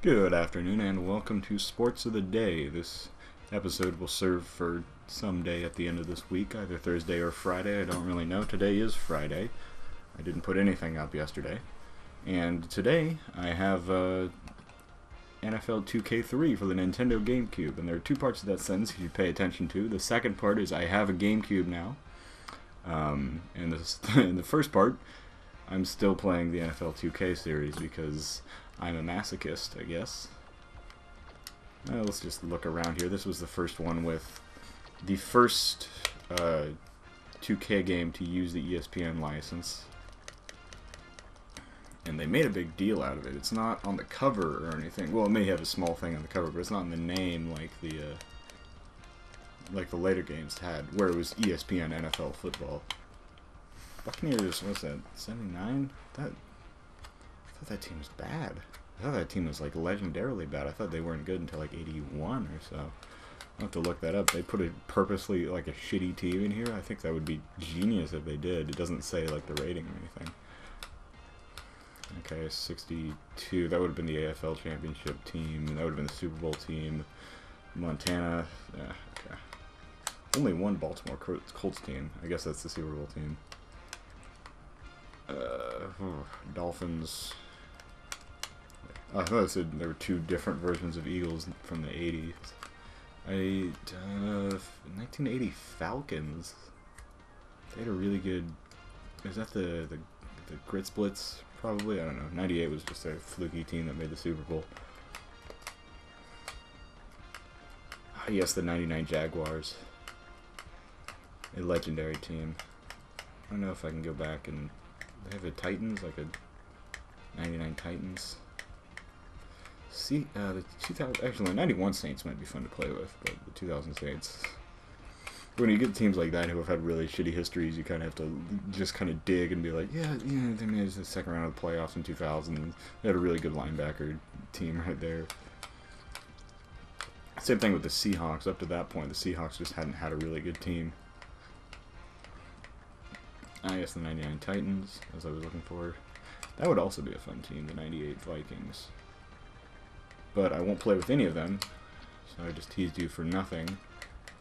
Good afternoon and welcome to Sports of the Day. This episode will serve for some day at the end of this week, either Thursday or Friday. I don't really know. Today is Friday. I didn't put anything up yesterday. And today I have NFL 2K3 for the Nintendo GameCube. And there are two parts of that sentence you should pay attention to. The second part is I have a GameCube now. And in the first part, I'm still playing the NFL 2K series because I'm a masochist, I guess. Let's just look around here. This was the first one with the first 2K game to use the ESPN license. And they made a big deal out of it. It's not on the cover or anything. Well, it may have a small thing on the cover, but it's not in the name like the later games had, where it was ESPN NFL football. Buccaneers, what's that, 79? I thought that team was bad. I thought that team was like legendarily bad. I thought they weren't good until like 81 or so. I'll have to look that up. They put it purposely like a shitty team in here. I think that would be genius if they did. It doesn't say like the rating or anything. Okay, 62. That would have been the AFL championship team. That would have been the Super Bowl team. Montana. Yeah, okay. Only one Baltimore Colts team. I guess that's the Super Bowl team. Dolphins. I thought I said there were two different versions of Eagles from the 80s. 1980 Falcons. They had a really good. Is that the Grits Blitz? Probably. I don't know. 98 was just a fluky team that made the Super Bowl. Yes, the 99 Jaguars. A legendary team. I don't know if I can go back and. They have a Titans, like a 99 Titans. See, the 2000, actually the 91 Saints might be fun to play with, but the 2000 Saints, when you get teams like that who have had really shitty histories, you kind of have to just kind of dig and be like, yeah, they made it to the second round of the playoffs in 2000. They had a really good linebacker team right there. Same thing with the Seahawks. Up to that point, the Seahawks just hadn't had a really good team. I guess the 99 Titans, as I was looking for. That would also be a fun team, the 98 Vikings. But I won't play with any of them, so I just teased you for nothing.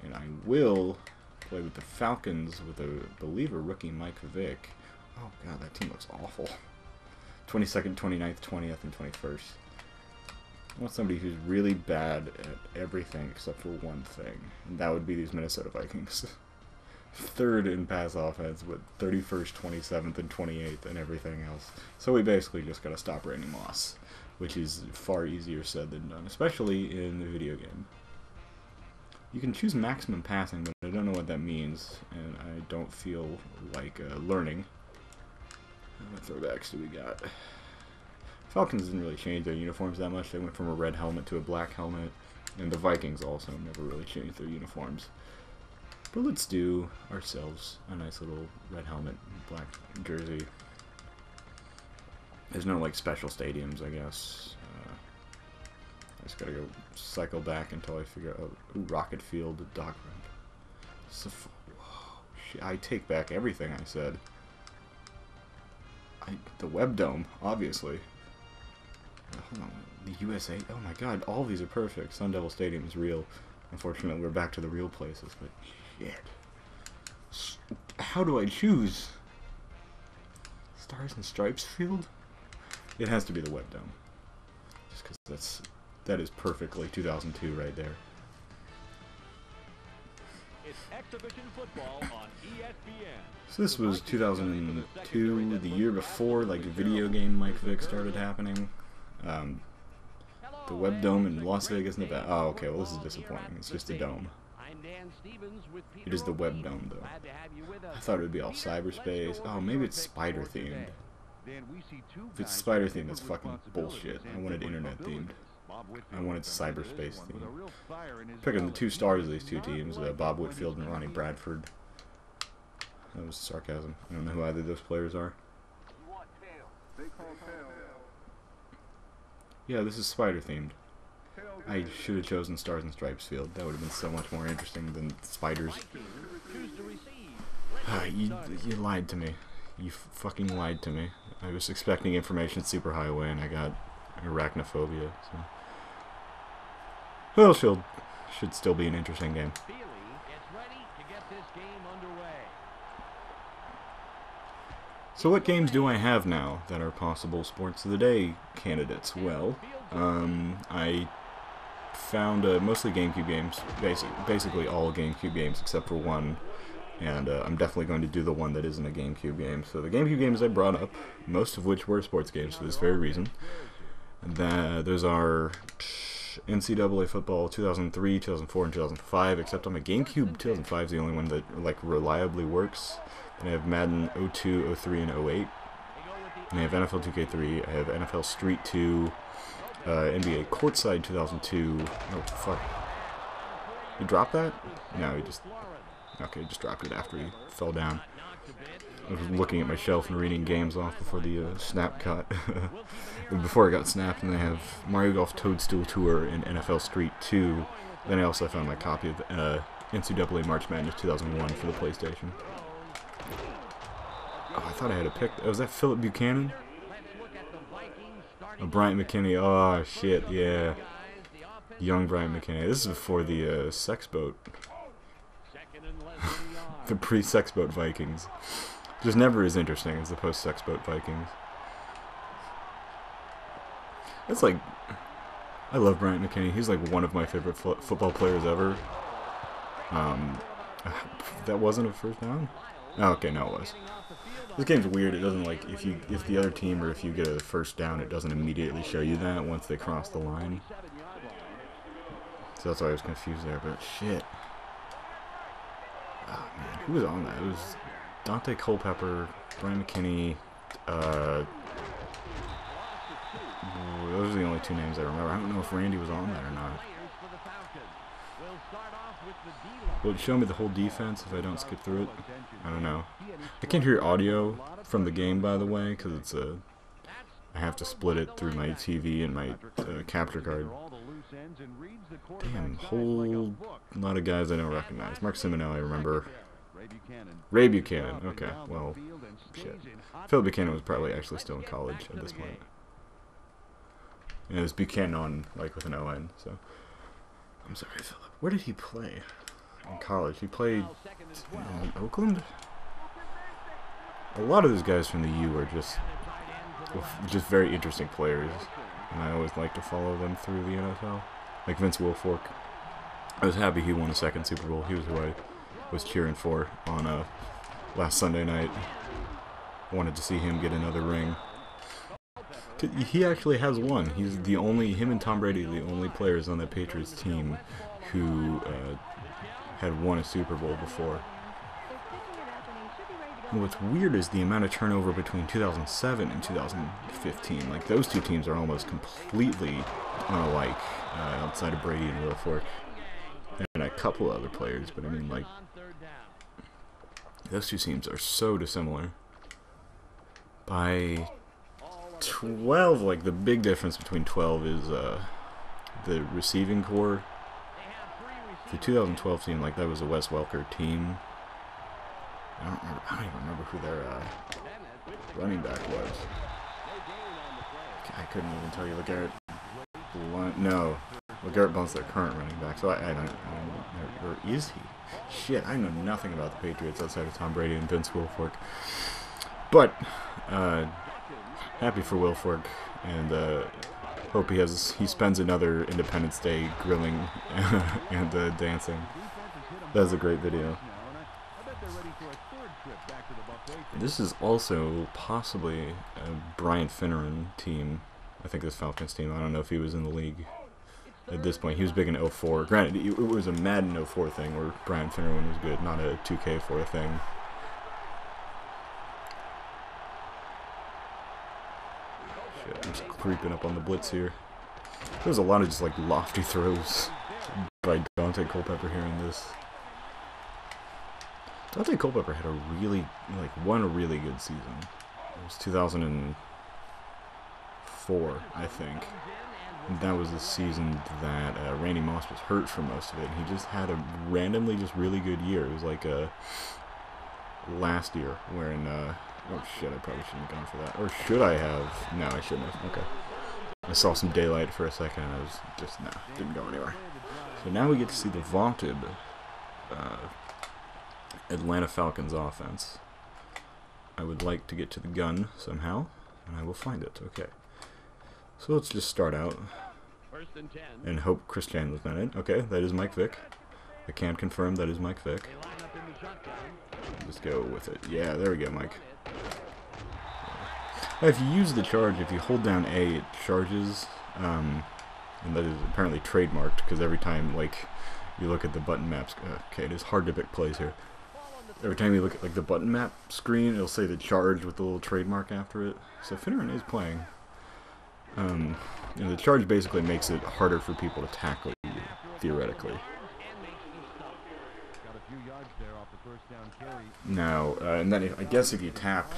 And I will play with the Falcons with, I believe, a rookie Mike Vick. Oh god, that team looks awful. 22nd, 29th, 20th, and 21st. I want somebody who's really bad at everything except for one thing. And that would be these Minnesota Vikings. Third in pass offense with 31st, 27th, and 28th and everything else. So we basically just gotta stop Randy Moss, which is far easier said than done, especially in the video game. You can choose maximum passing, but I don't know what that means, and I don't feel like learning. What throwbacks do we got? Falcons didn't really change their uniforms that much. They went from a red helmet to a black helmet, and the Vikings also never really changed their uniforms. But let's do ourselves a nice little red helmet, black jersey. There's no like special stadiums, I guess. I just gotta go cycle back until I figure out. Ooh, Rocket Field, Dock Ramp. Whoa, shit, I take back everything I said. The Web Dome, obviously. Hold on, the USA. Oh my God, all these are perfect. Sun Devil Stadium is real. Unfortunately, we're back to the real places, but shit. How do I choose? Stars and Stripes Field? It has to be the Web Dome. Just because that is perfectly 2002 right there. It's exhibition football on ESPN. So this was 2002, the year before like video game Mike Vick started happening. The Web Dome in Las Vegas, Nevada. Oh, okay, well this is disappointing. It's just a dome. It is the Web Dome, though. I thought it would be all cyberspace. Oh, maybe it's spider themed. If it's spider themed, that's fucking bullshit. I wanted internet themed. I wanted cyberspace themed. Picking the two stars of these two teams, Bob Whitfield and Ronnie Bradford. That was sarcasm. I don't know who either of those players are. Yeah, this is spider themed. I should have chosen Stars and Stripes Field. That would have been so much more interesting than spiders. You lied to me. You fucking lied to me. I was expecting information superhighway and I got arachnophobia. So. Well, should still be an interesting game. So what games do I have now that are possible Sports of the Day candidates? Well, I found mostly GameCube games, basically all GameCube games except for one, and I'm definitely going to do the one that isn't a GameCube game. So the GameCube games I brought up, most of which were sports games for this very reason. Those are NCAA football 2003, 2004, and 2005, except on my GameCube, 2005 is the only one that like reliably works. And I have Madden 02, 03, and 08. And I have NFL 2K3, I have NFL Street 2, NBA Courtside 2002. Oh, fuck. He dropped that? No, he just... Okay, he just dropped it after he fell down. I was looking at my shelf and reading games off before the snap cut. Before it got snapped, and I have Mario Golf Toadstool Tour and NFL Street 2. Then I also found my copy of NCAA March Madness 2001 for the PlayStation. Oh, I thought I had a pick. Oh, was that Philip Buchanan? Oh, Bryant McKinney. Oh, shit, yeah. Young Bryant McKinney. This is before the sex boat. The pre-sex boat Vikings. Just never as interesting as the post-sex boat Vikings. It's like... I love Bryant McKinney. He's like one of my favorite football players ever. That wasn't a first down? Oh, okay, no, it was. This game's weird. It doesn't like if the other team or if you get a first down, it doesn't immediately show you that once they cross the line. So that's why I was confused there. But shit. Oh man, who was on that? It was Dante Culpepper, Brian McKinney. Those are the only two names I remember. I don't know if Randy was on that or not. Will it show me the whole defense if I don't skip through it? I don't know. I can't hear audio from the game, by the way, because it's I have to split it through my TV and my capture card. Damn, whole lot of guys I don't recognize. Mark Simonelli, I remember. Ray Buchanan. Okay, well, shit. Phil Buchanan was probably actually still in college at this point. And it was Buchanan, like with an O-N, so. I'm sorry, Philip. Where did he play in college? He played in Oakland? A lot of those guys from the U are just very interesting players, and I always like to follow them through the NFL. Like Vince Wilfork. I was happy he won a second Super Bowl. He was who I was cheering for on last Sunday night. I wanted to see him get another ring. He actually has one. He's the only, him and Tom Brady are the only players on the Patriots team who had won a Super Bowl before. And what's weird is the amount of turnover between 2007 and 2015. Like, those two teams are almost completely unlike, outside of Brady and Wilfork. And a couple other players, but I mean, like, those two teams are so dissimilar. By 12, like, the big difference between 12 is the receiving core. The 2012 team, like, that was a Wes Welker team. I don't even remember who their running back was. I couldn't even tell you. LeGarrette Blunt. No, LeGarrette Blunt's their current running back. So I don't. Or is he? Shit, I know nothing about the Patriots outside of Tom Brady and Vince Wilfork. But happy for Wilfork, and hope he spends another Independence Day grilling and dancing. That's a great video. This is also possibly a Brian Finneran team. I think this Falcons team. I don't know if he was in the league at this point. He was big in 04. Granted, it was a Madden 04 thing where Brian Finneran was good, not a 2K4 thing. Shit, I'm just creeping up on the blitz here. There's a lot of just like lofty throws by Dante Culpepper here in this. Dante Culpepper had won a really good season. It was 2004, I think. And that was the season that Randy Moss was hurt for most of it. And he just had a randomly just really good year. It was like last year, wherein oh shit, I probably shouldn't have gone for that. Or should I have? No, I shouldn't have. Okay. I saw some daylight for a second and I was just, no, didn't go anywhere. So now we get to see the vaunted Atlanta Falcons offense. I would like to get to the gun somehow, and I will find it. Okay. So let's just start out and hope Chris Chandler's not in. Okay, that is Mike Vick. I can confirm that is Mike Vick. Just go with it. Yeah, there we go, Mike. If you use the charge, if you hold down A, it charges, and that is apparently trademarked, because every time, like, you look at the button maps, okay, it is hard to pick plays here. Every time you look at, like, the button map screen, it'll say the charge with the little trademark after it. So Finneran is playing. You know, the charge basically makes it harder for people to tackle you, theoretically. Now, and then I guess if you tap,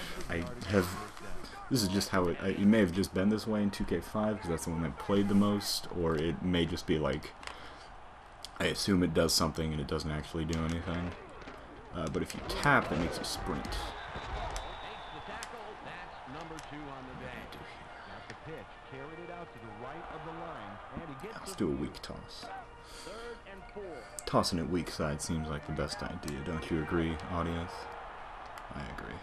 this is just how it may have just been this way in 2K5 because that's the one that played the most, or it may just be like, I assume it does something and it doesn't actually do anything. But if you tap, that makes you sprint. Let's do a weak toss. Tossing it weak side seems like the best idea, don't you agree, audience? I agree.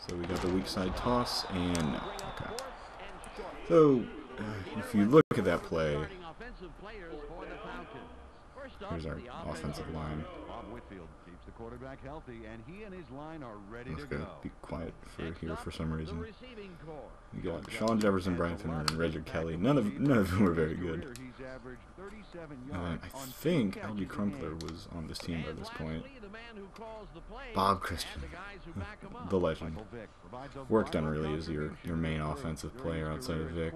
So we got the weak side toss, and no. Okay. So, if you look at that play, here's our offensive line. Let's go be quiet here for some reason. We got Sean Jefferson, Brian Finneran, and Reggie Kelly. None of them were very good. I think Algie Crumpler was on this team by this point. Bob Christian, the legend. Work done really is your main offensive player outside of Vic.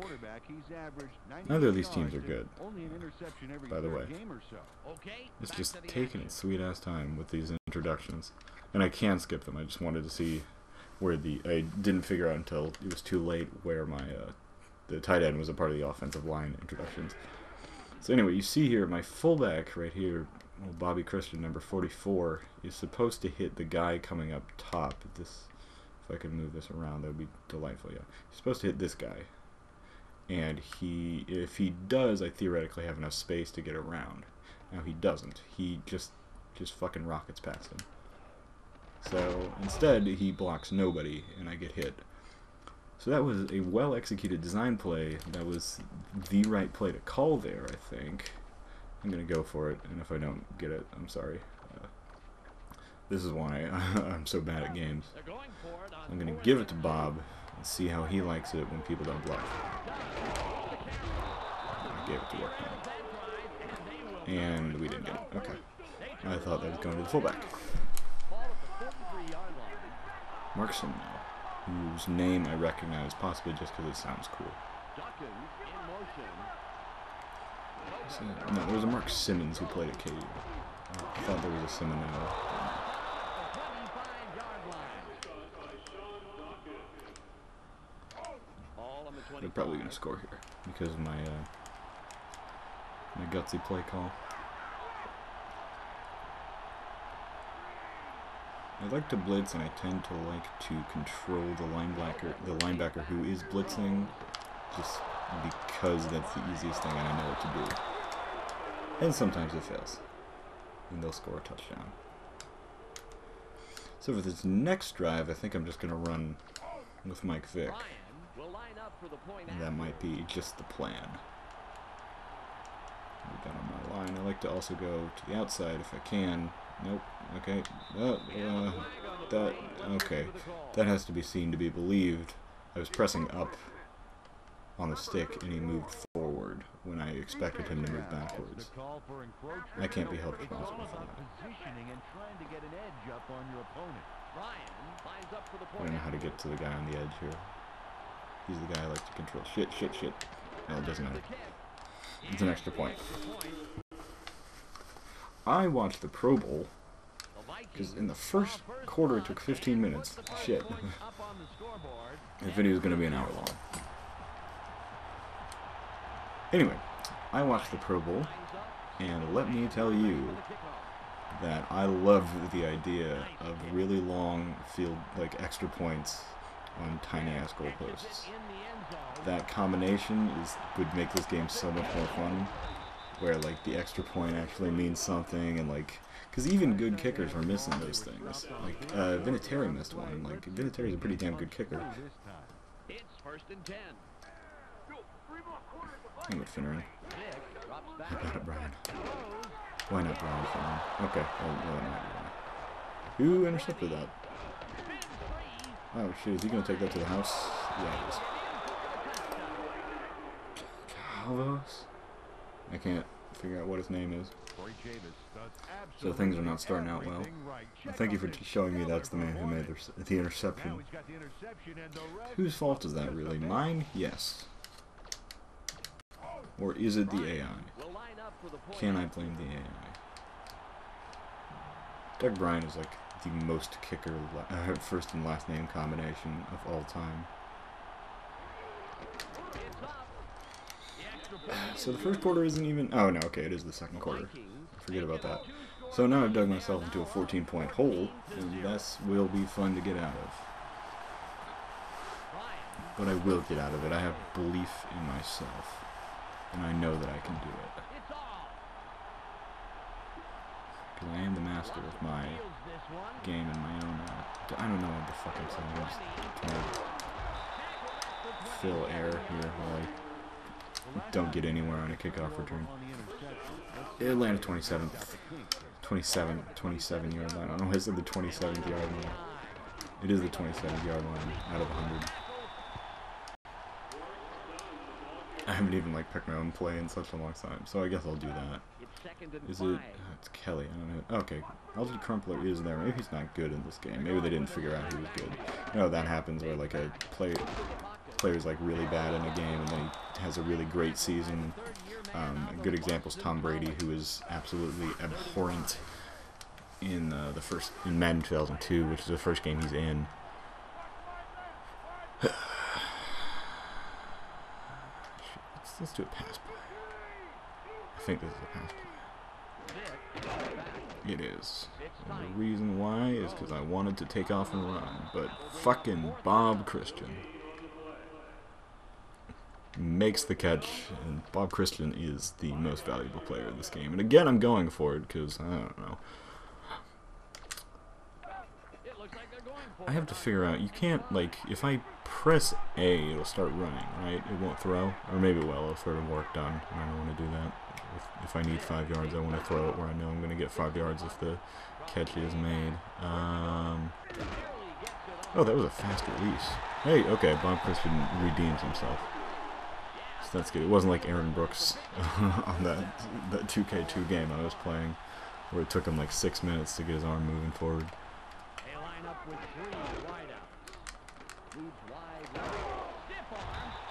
Neither of these teams are good, by the way. It's just taking its sweet ass time with these introductions, and I can skip them. I just wanted to see where I didn't figure out until it was too late where my the tight end was a part of the offensive line introductions. So anyway, you see here my fullback right here, Bobby Christian, number 44, is supposed to hit the guy coming up top. If I could move this around, that would be delightful. Yeah, he's supposed to hit this guy, and if he does, I theoretically have enough space to get around. Now he doesn't. He just fucking rockets past him. So instead, he blocks nobody, and I get hit. So that was a well-executed design play. That was the right play to call there, I think. I'm going to go for it, and if I don't get it, I'm sorry. This is why I'm so bad at games. I'm going to give it to Bob and see how he likes it when people don't block. I gave it to work now. And we didn't get it. Okay. I thought that was going to the fullback. Mark Simon, whose name I recognize, possibly just because it sounds cool. So, no, there was a Mark Simmons who played at KU. I thought there was a Simmons now. They're probably going to score here because of my gutsy play call. I like to blitz, and I tend to like to control the linebacker who is blitzing, just because that's the easiest thing and I know what to do. And sometimes it fails, and they'll score a touchdown. So for this next drive, I think I'm just going to run with Mike Vick, and that might be just the plan. We're done on my line. I like to also go to the outside if I can. Nope. Okay. Okay. That has to be seen to be believed. I was pressing up on the stick and he moved forward when I expected him to move backwards. I can't be held responsible for that. I don't know how to get to the guy on the edge here. He's the guy I like to control. Shit. No, it doesn't matter. It's an extra point. I watched the Pro Bowl because in the first quarter it took 15 minutes. Shit. The video is going to be an hour long. Anyway, I watched the Pro Bowl, and let me tell you that I love the idea of really long field, like extra points, on tiny-ass goalposts. That combination would make this game so much more fun, where like the extra point actually means something, and like, because even good kickers are missing those things. Like Vinatieri missed one. Like Vinatieri's a pretty damn good kicker. I'm with Finneran. I got it, Brian. Why not Brian Finneran? Okay, well, that might be wrong. Who intercepted that? Oh shit, is he gonna take that to the house? Yeah, he is. Calvos? I can't figure out what his name is. So things are not starting out well. Thank you for showing me that's the man who made the interception. Whose fault is that really? Mine? Yes. Or is it the AI? Can I blame the AI? Doug Bryan is like the most kicker first and last name combination of all time. So the first quarter isn't even... Oh no, okay, it is the second quarter. Forget about that. So now I've dug myself into a 14-point hole, and that will be fun to get out of. But I will get out of it. I have belief in myself, and I know that I can do it. Because I am the master of my game and my own... I don't know what the fuck I'm saying. I'm just trying to fill air here while I don't get anywhere on a kickoff return. It landed 27 yard line. I don't know, is it the 27th yard line? It is the 27th yard line out of 100. I haven't even like picked my own play in such a long time, so I guess I'll do that. Is it? It's Kelly. I don't know. Okay, Algie Crumpler is there. Maybe he's not good in this game. Maybe they didn't figure out he was good. You know, that happens where like a player's like really bad in a game and then he has a really great season. A good example is Tom Brady, who is absolutely abhorrent in in Madden 2002, which is the first game he's in. Let's do a pass play. I think this is a pass play. It is. And the reason why is because I wanted to take off and run, but fucking Bob Christian makes the catch, and Bob Christian is the most valuable player in this game. And again, I'm going for it because, I don't know. I have to figure out, you can't, like, if I press A, it'll start running, right? It won't throw. Or maybe it will if the work done. I don't want to do that. If I need 5 yards, I want to throw it where I know I'm going to get 5 yards if the catch is made. Oh, that was a fast release. Hey, okay, Bob Christian redeems himself. So that's good. It wasn't like Aaron Brooks on that 2K2 game I was playing, where it took him like 6 minutes to get his arm moving forward.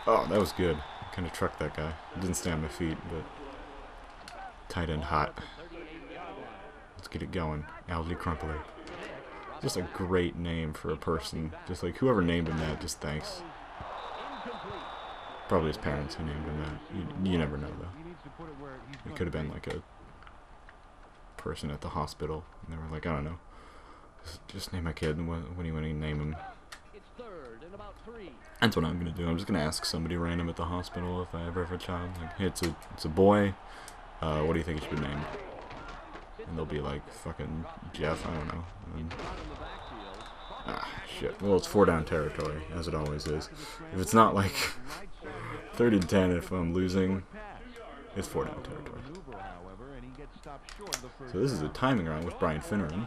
Oh, that was good. Kind of trucked that guy. Didn't stay on my feet, but tight end hot. Let's get it going. Algie Crumpler. Just a great name for a person. Just like whoever named him that, just thanks. Probably his parents who named him that. You never know, though. It could have been like a person at the hospital, and they were like, I don't know. Just name my kid, and when do you want to name him? That's what I'm gonna do. I'm just gonna ask somebody random at the hospital if I ever have a child. Like, hey, it's a boy. What do you think it should be named? And they'll be like, fucking Jeff. I don't know. Shit. Well, it's 4 down territory, as it always is. If it's not like 3rd and 10, if I'm losing, it's 4 down territory. So this is a timing round with Brian Finneran,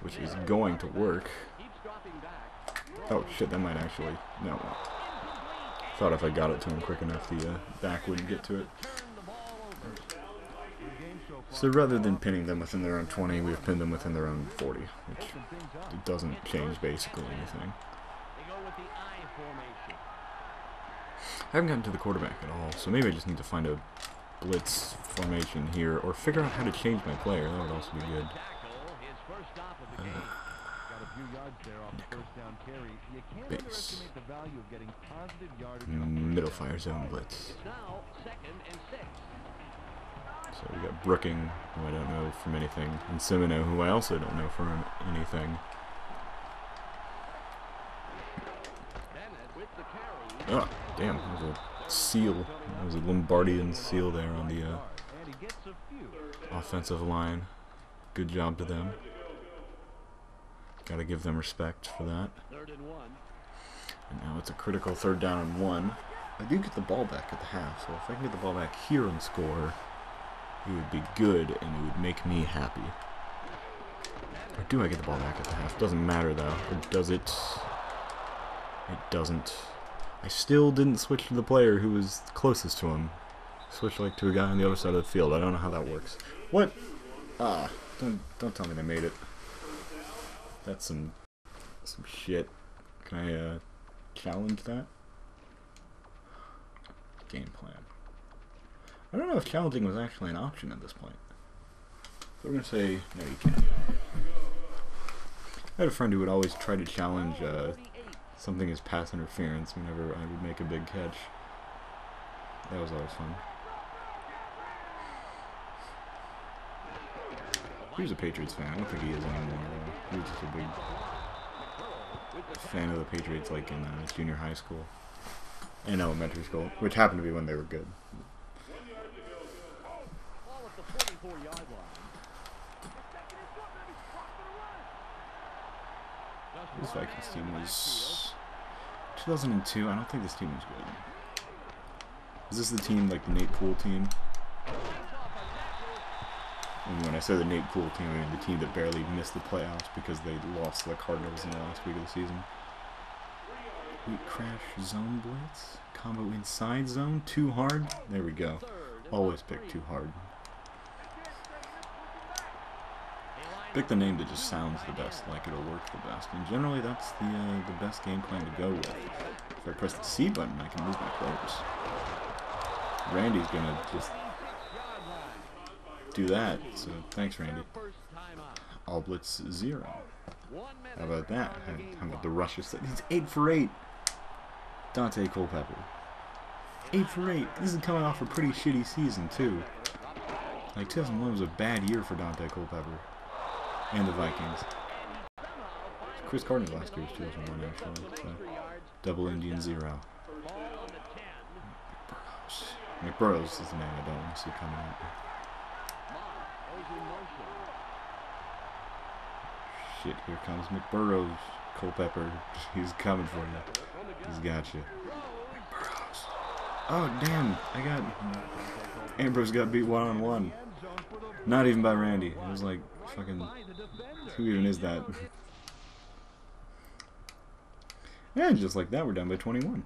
which is going to work. Oh shit, that might actually... No. Thought if I got it to him quick enough, the back wouldn't get to it. So rather than pinning them within their own 20, we've pinned them within their own 40, which it doesn't change basically anything. I haven't gotten to the quarterback at all, so maybe I just need to find a blitz formation here, or figure out how to change my player. That would also be good. Base. Middle fire zone blitz. So we got Brooking, who I don't know from anything, and Semino, who I also don't know from anything. Oh, damn, that was a seal. That was a Lombardian seal there on the offensive line. Good job to them. Gotta give them respect for that. And now it's a critical 3rd down and 1. I do get the ball back at the half, so if I can get the ball back here and score, it would be good and it would make me happy. Or do I get the ball back at the half? Doesn't matter though. Or does it? It doesn't. I still didn't switch to the player who was closest to him. Switch like to a guy on the other side of the field. I don't know how that works. What? Ah, don't tell me they made it. That's some shit. Can I challenge that? Game plan. I don't know if challenging was actually an option at this point. So we're gonna say no, you can't. I had a friend who would always try to challenge something as pass interference whenever I would make a big catch. That was always fun. He was a Patriots fan. I don't think he is anymore. He was just a big fan of the Patriots, like in junior high school and elementary school, which happened to be when they were good. This Vikings team was 2002. I don't think this team was good. Is this the team like the Nate Poole team? And when I say the Nate Poole team, I mean the team that barely missed the playoffs because they lost to the Cardinals in the last week of the season. Wheat crash zone blitz. Combo inside zone. Too hard. There we go. Always pick too hard. Pick the name that just sounds the best, like it'll work the best. And generally that's the best game plan to go with. If I press the C button, I can lose my players. Randy's gonna just do that, so thanks Randy. All blitz 0. How about that? How about the rushes? He's 8 for 8. Dante Culpepper. 8 for 8. This is coming off a pretty shitty season too. Like 2001 was a bad year for Dante Culpepper and the Vikings. Chris Carter's last year was 2001 actually. So double Indian 0. McBurrows is the name I don't want to see coming out. Shit, here comes McBurrows. Culpepper, he's coming for you. He's got you. McBurrows. Oh, damn. Ambrose got beat 1-on-1. Not even by Randy. It was like, fucking, who even is that? And just like that, we're down by 21.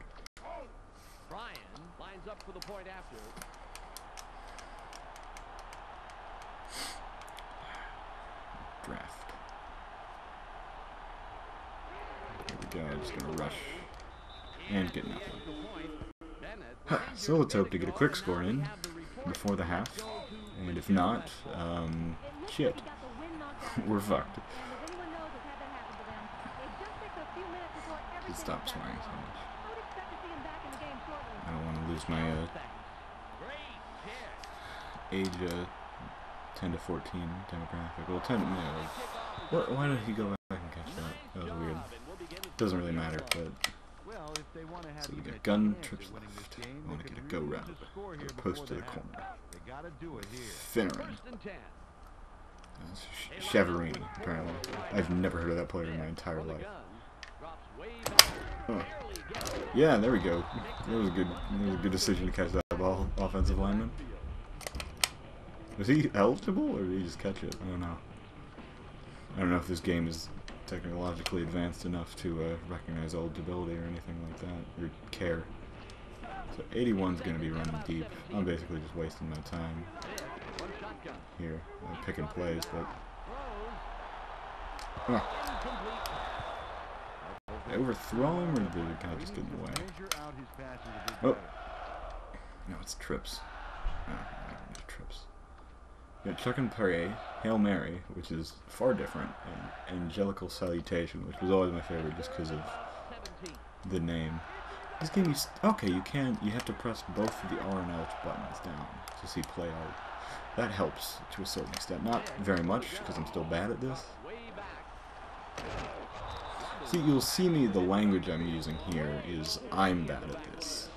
Ryan lines up for the point after. Draft. Here we go, just gonna rush and get nothing. So let's hope to get a quick score in before the half, and if not, shit, we're fucked. Stop swearing so much. I don't want to lose my age 10 to 14 demographic. Well, 10, no, like, why did he go back and catch that? That was weird. Doesn't really matter, but so we got gun, trips left. I want to get a go route. Post to the corner. Finneran. Chavarini, apparently. I've never heard of that player in my entire life. Huh. Yeah, there we go. That was a good decision to catch that ball, offensive lineman. Was he eligible, or did he just catch it? I don't know. I don't know if this game is technologically advanced enough to recognize eligibility or anything like that, or care. So 81's going to be running deep. I'm basically just wasting my time here. I'm picking plays, but... Did I overthrow him, or did the guy just get in the way? Oh! No, it's trips. Oh, no, trips. We got Chuck and Perrier, Hail Mary, which is far different, and Angelical Salutation, which was always my favorite just because of the name. This game, you have to press both of the R and L buttons down to see play art. That helps to a certain extent. Not very much, because I'm still bad at this. See, you'll see me, the language I'm using here is, I'm bad at this.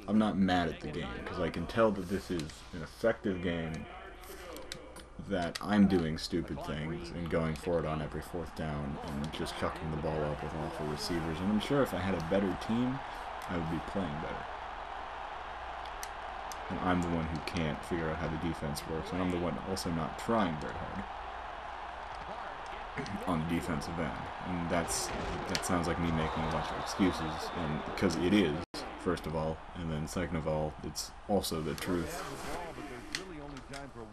I'm not mad at the game, because I can tell that this is an effective game, that I'm doing stupid things and going for it on every fourth down and just chucking the ball up with awful receivers. And I'm sure if I had a better team, I would be playing better. And I'm the one who can't figure out how the defense works, and I'm the one also not trying very hard on the defensive end. And that sounds like me making a bunch of excuses, and because it is, first of all, and then second of all, it's also the truth,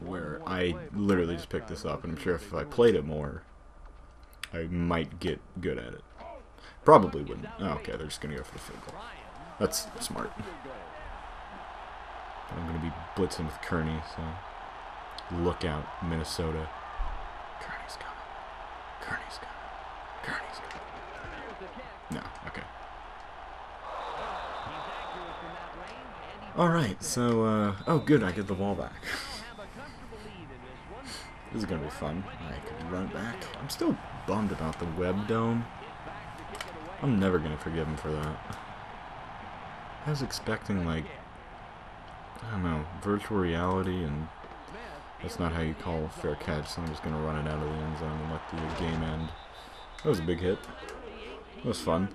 where I literally just picked this up, and I'm sure if I played it more, I might get good at it. Probably wouldn't. Oh, okay, they're just going to go for the field goal. That's smart. I'm going to be blitzing with Kearney, so look out, Minnesota. Kearney's coming. Kearney's coming. Kearney's coming. No, okay. Alright, so, oh good, I get the ball back. This is going to be fun. I can run it back. I'm still bummed about the web dome. I'm never going to forgive him for that. I was expecting, like, I don't know, virtual reality, and that's not how you call a fair catch, so I'm just going to run it out of the end zone and let the game end. That was a big hit. It was fun.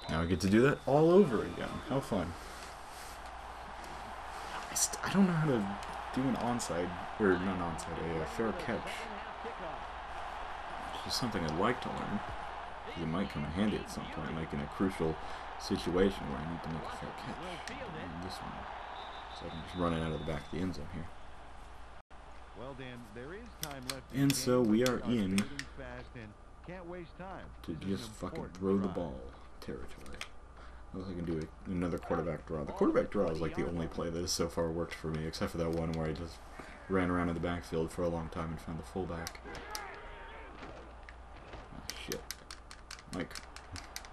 Now I get to do that all over again. How fun. I don't know how to do an onside, or not onside, a fair catch. It's just something I'd like to learn. It might come in handy at some point, like in a crucial situation where I need to make a fair catch. And this one. So I can just run it out of the back of the end zone here. And so we are in to just fucking throw the ball territory. Unless I can do another quarterback draw. The quarterback draw is like the only play that has so far worked for me, except for that one where I just ran around in the backfield for a long time and found the fullback. Oh, shit. Mike.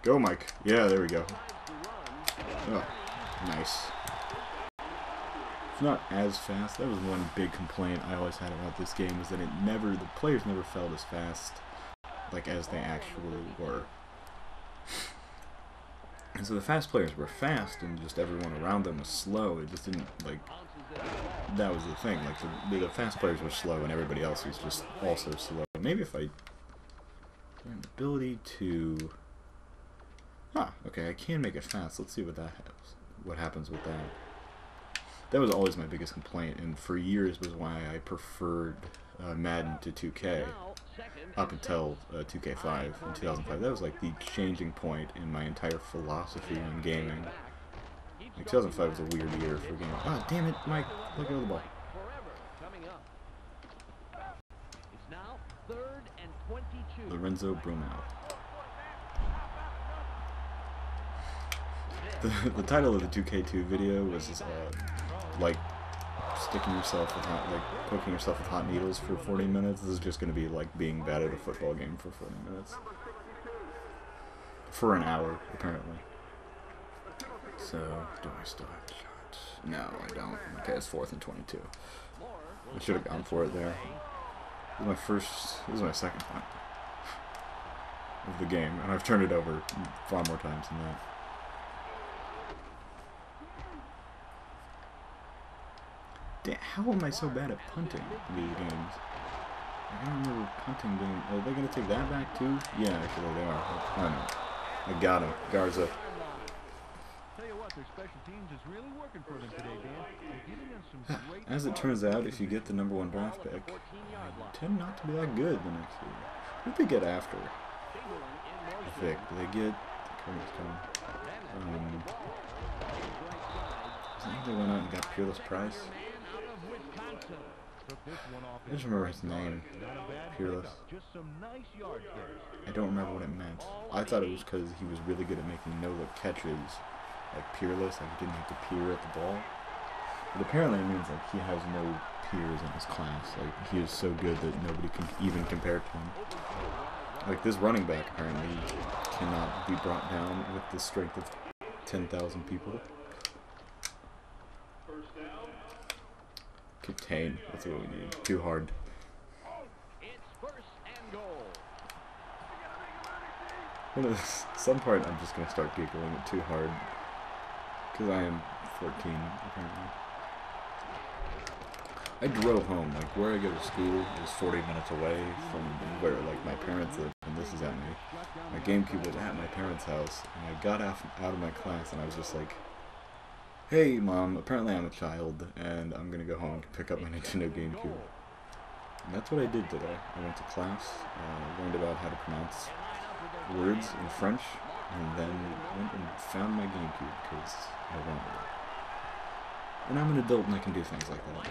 Go, Mike. Yeah, there we go. Oh, nice. It's not as fast. That was one big complaint I always had about this game, was that the players never felt as fast, like, as they actually were. And so the fast players were fast, and just everyone around them was slow. It just didn't, like, that was the thing. Like, the fast players were slow, and everybody else was just also slow. Maybe if I had an ability to... okay, I can make it fast. Let's see what happens with that. That was always my biggest complaint, and for years was why I preferred Madden to 2K. Up until 2K5 in 2005. That was like the changing point in my entire philosophy on gaming. Like 2005 was a weird year for gaming. Oh, damn it, Mike. Let go of the ball. Lorenzo Brunel. The title of the 2K2 video was like sticking yourself with poking yourself with hot needles for 40 minutes. This is just going to be like being bad at a football game for 40 minutes. For an hour, apparently. So, do I still have a shot? No, I don't. Okay, it's 4th and 22. I should have gone for it there. This is my second punt of the game, and I've turned it over far more times than that. How am I so bad at punting in these games? I don't remember punting being... Are they going to take that back too? Yeah, actually they are. I know. I got him. Garza. As it turns out, if you get the #1 draft pick, you tend not to be that good the next year. Who did they get after? I think. Did they get... I think they went out and got Peerless Price. I just remember his name, Peerless. I don't remember what it meant. I thought it was because he was really good at making no-look catches, like Peerless, like he didn't have to peer at the ball. But apparently it means like he has no peers in his class. Like he is so good that nobody can even compare to him. Like this running back apparently cannot be brought down with the strength of 10,000 people. Contain. That's what we need. Too hard. It's 1st and goal. Some part I'm just gonna start giggling it too hard. Because I am 14, apparently. I drove home, like, where I go to school is 40 minutes away from where, like, my parents live, and this is at my GameCube was at my parents' house, and I got out of my class, and I was just like, hey, Mom, apparently I'm a child, and I'm gonna go home and pick up my Nintendo GameCube. And that's what I did today. I went to class, learned about how to pronounce words in French, and then went and found my GameCube, because I wanted it. And I'm an adult and I can do things like that.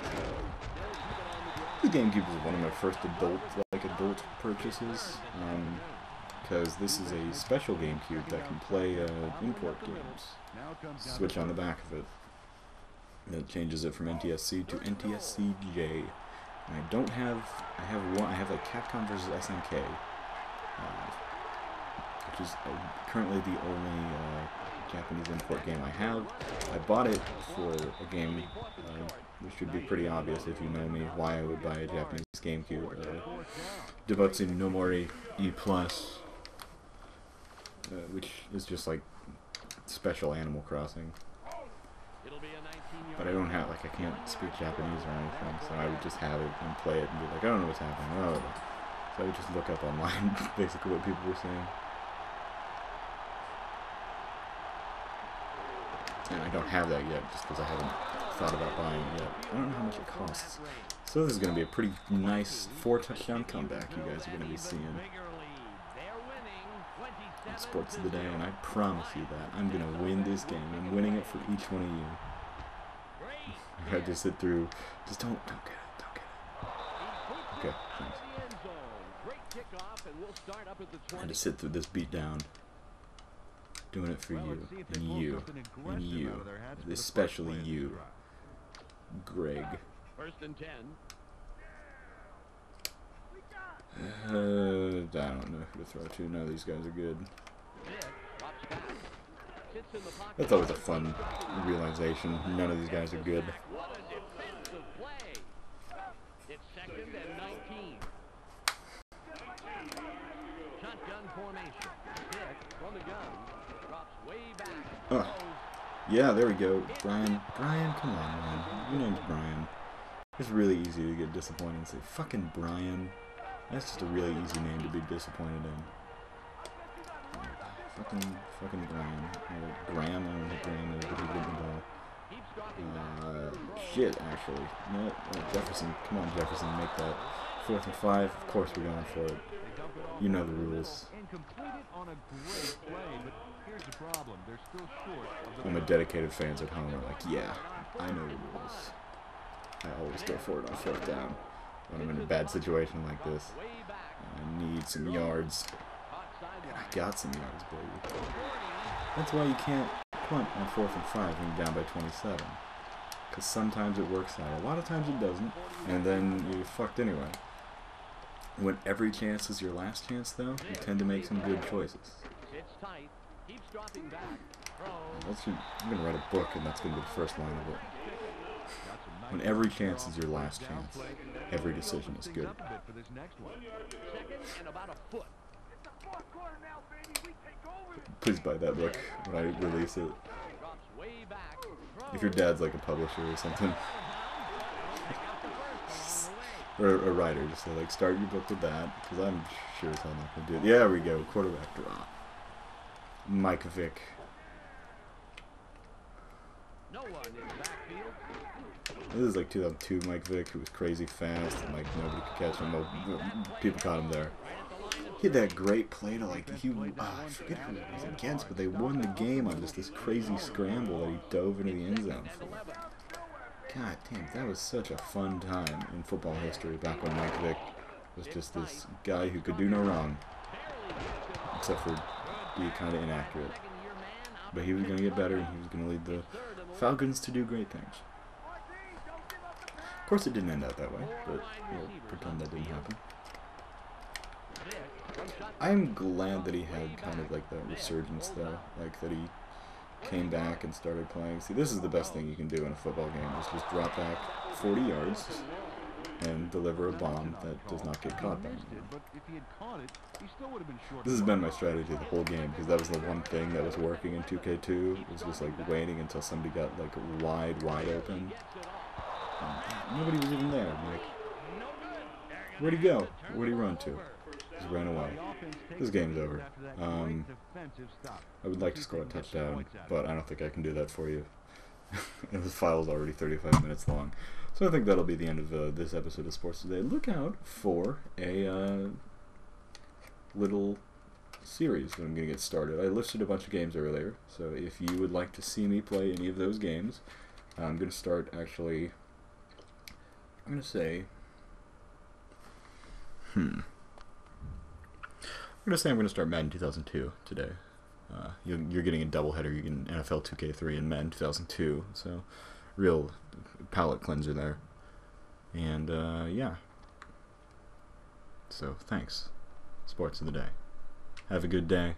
The GameCube was one of my first adult purchases, because this is a special GameCube that can play import games. Switch on the back of it. And it changes it from NTSC to NTSC-J. And I have like Capcom vs. SNK, which is currently the only Japanese import game I have. I bought it for a game, which should be pretty obvious if you know me, why I would buy a Japanese GameCube. Dobatsu no Mori E+, which is just like special Animal Crossing. But I don't have, like, I can't speak Japanese or anything, so I would just have it and play it and be like, I don't know what's happening. Oh. So I would just look up online basically what people were saying. And I don't have that yet, just because I haven't thought about buying it yet. I don't know how much it costs. So this is going to be a pretty nice 4-touchdown comeback you guys are going to be seeing. In Sports of the Day, and I promise you that. I'm going to win this game. I'm winning it for each one of you. I had to sit through. Just don't get it. Okay, thanks. I had to sit through this beatdown. Doing it for you, and you, and you, especially you, Greg. I don't know who to throw to. None of these guys are good. That's always a fun realization. None of these guys are good. Yeah, there we go. Brian, come on, man. Your name's Brian. It's really easy to get disappointed and say, fucking Brian. That's just a really easy name to be disappointed in. Fucking Brian. Graham, I don't know Graham is, but he didn't know. Shit, actually. No, Jefferson. Come on, Jefferson, make that. 4th and 5. Of course we're going for it. You know the rules. And my dedicated fans at home are like, yeah, I know the rules. I always go for it on 4th down. When I'm in a bad situation like this. I need some yards. And I got some yards, baby. That's why you can't punt on 4th and 5 when you're down by 27. Because sometimes it works out. A lot of times it doesn't. And then you're fucked anyway. When every chance is your last chance, though, you tend to make some good choices. I'm going to write a book, and that's going to be the first line of it. When every chance is your last chance, every decision is good. Please buy that book when I release it. If your dad's like a publisher or something. Or a writer, just say, like, start your book with that, because I'm sure as hell not going to do it. Yeah, there we go, quarterback draw. Mike Vick. This is like 2002 Mike Vick, who was crazy fast, and like nobody could catch him. Well, people caught him there. He had that great play to like, I forget who it was against, but they won the game on just this crazy scramble that he dove into the end zone for. God damn, that was such a fun time in football history back when Mike Vick was just this guy who could do no wrong. Except for be kind of inaccurate. But he was going to get better, and he was going to lead the Falcons to do great things. Of course it didn't end out that way, but we'll pretend that didn't happen. I'm glad that he had kind of like that resurgence though, like that he came back and started playing. See, this is the best thing you can do in a football game, is just drop back 40 yards and deliver a bomb that does not get caught by Missed anyone. it, but if he had caught it, he still would have been short. This has been my strategy the whole game, because that was the one thing that was working in 2K2, was just like waiting until somebody got like wide open. And nobody was even there. I'm like, where'd he go? Where'd he run to? Just ran away. This game's over. I would like to score a touchdown, but I don't think I can do that for you. And the file's already 35 minutes long. So I think that'll be the end of this episode of Sports Today. Look out for a little series that I'm going to get started. I listed a bunch of games earlier, so if you would like to see me play any of those games, I'm going to start actually, I'm going to say, I'm going to start Madden 2002 today. You're getting a doubleheader. You're getting NFL 2K3 and Madden 2002, so real palate cleanser there. And yeah. So thanks. Sports of the day. Have a good day.